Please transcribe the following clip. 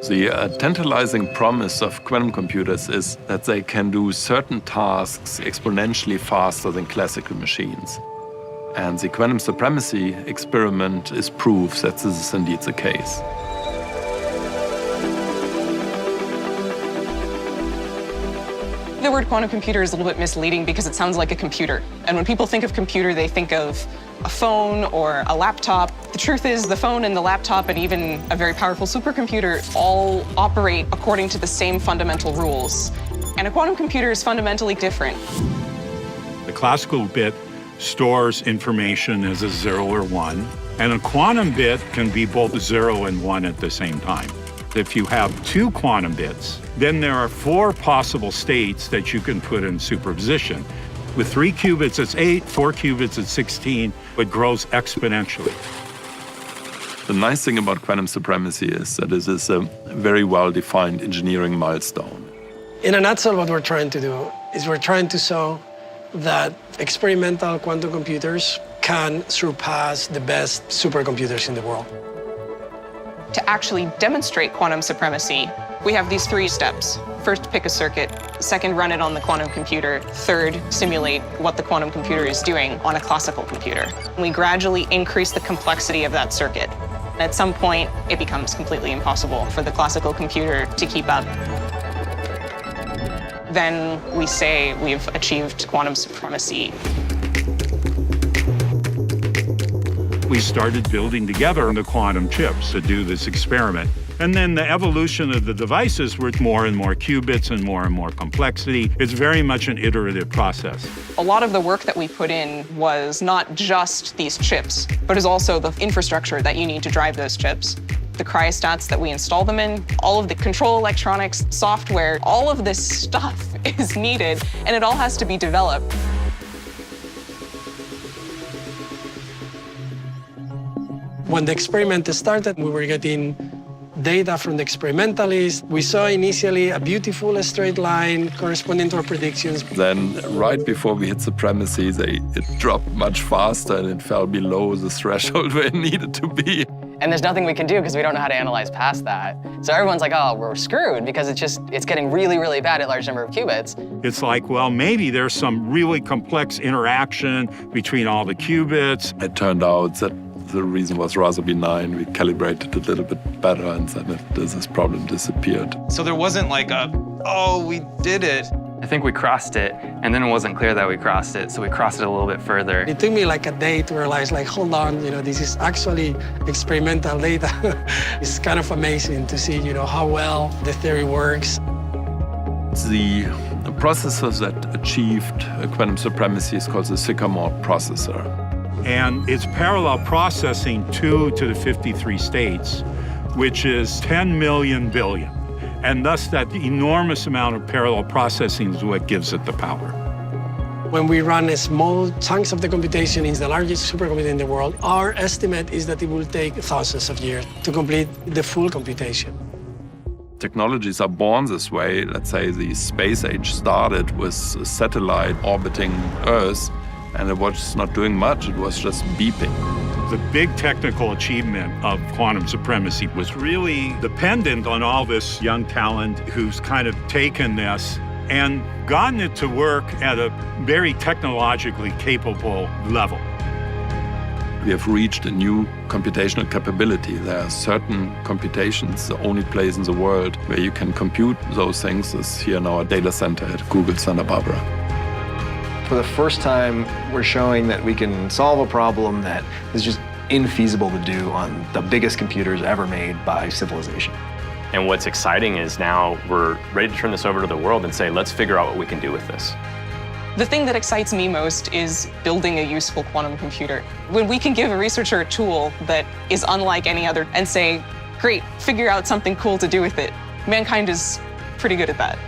The tantalizing promise of quantum computers is that they can do certain tasks exponentially faster than classical machines. And the quantum supremacy experiment is proof that this is indeed the case. The word quantum computer is a little bit misleading because it sounds like a computer. And when people think of computer, they think of a phone or a laptop. The truth is the phone and the laptop and even a very powerful supercomputer all operate according to the same fundamental rules. And a quantum computer is fundamentally different. The classical bit stores information as a 0 or 1, and a quantum bit can be both 0 and 1 at the same time. If you have 2 quantum bits, then there are 4 possible states that you can put in superposition. With 3 qubits, it's 8, 4 qubits, it's 16. It grows exponentially. The nice thing about quantum supremacy is that it is a very well-defined engineering milestone. In a nutshell, what we're trying to do is we're trying to show that experimental quantum computers can surpass the best supercomputers in the world. To actually demonstrate quantum supremacy, we have these 3 steps. First, pick a circuit. Second, run it on the quantum computer. Third, simulate what the quantum computer is doing on a classical computer. We gradually increase the complexity of that circuit. At some point, it becomes completely impossible for the classical computer to keep up. Then we say we've achieved quantum supremacy. We started building together the quantum chips to do this experiment. And then the evolution of the devices with more and more qubits and more complexity. It's very much an iterative process. A lot of the work that we put in was not just these chips, but is also the infrastructure that you need to drive those chips. The cryostats that we install them in, all of the control electronics, software, all of this stuff is needed, and it all has to be developed. When the experiment started, we were getting data from the experimentalists. We saw initially a beautiful straight line corresponding to our predictions. Then, right before we hit supremacy, it dropped much faster and it fell below the threshold where it needed to be. And there's nothing we can do because we don't know how to analyze past that. So everyone's like, oh, we're screwed because it's getting really, really bad at large number of qubits. It's like, well, maybe there's some really complex interaction between all the qubits. It turned out that the reason was rather benign. We calibrated a little bit better and then this problem disappeared. So there wasn't like a, oh, we did it. I think we crossed it, and then it wasn't clear that we crossed it, so we crossed it a little bit further. It took me like a day to realize, like, hold on, this is actually experimental data. It's kind of amazing to see, how well the theory works. The processor that achieved quantum supremacy is called the Sycamore processor. And it's parallel processing 2 to the 53 states, which is 10 million billion. And thus that enormous amount of parallel processing is what gives it the power. When we run small chunks of the computation in the largest supercomputer in the world, our estimate is that it will take thousands of years to complete the full computation. Technologies are born this way. Let's say the space age started with a satellite orbiting Earth, and it was not doing much, it was just beeping. The big technical achievement of quantum supremacy was really dependent on all this young talent who's kind of taken this and gotten it to work at a very technologically capable level. We have reached a new computational capability. There are certain computations, the only place in the world where you can compute those things is here in our data center at Google Santa Barbara. For the first time, we're showing that we can solve a problem that is just infeasible to do on the biggest computers ever made by civilization. And what's exciting is now we're ready to turn this over to the world and say, let's figure out what we can do with this. The thing that excites me most is building a useful quantum computer. When we can give a researcher a tool that is unlike any other and say, great, figure out something cool to do with it. Mankind is pretty good at that.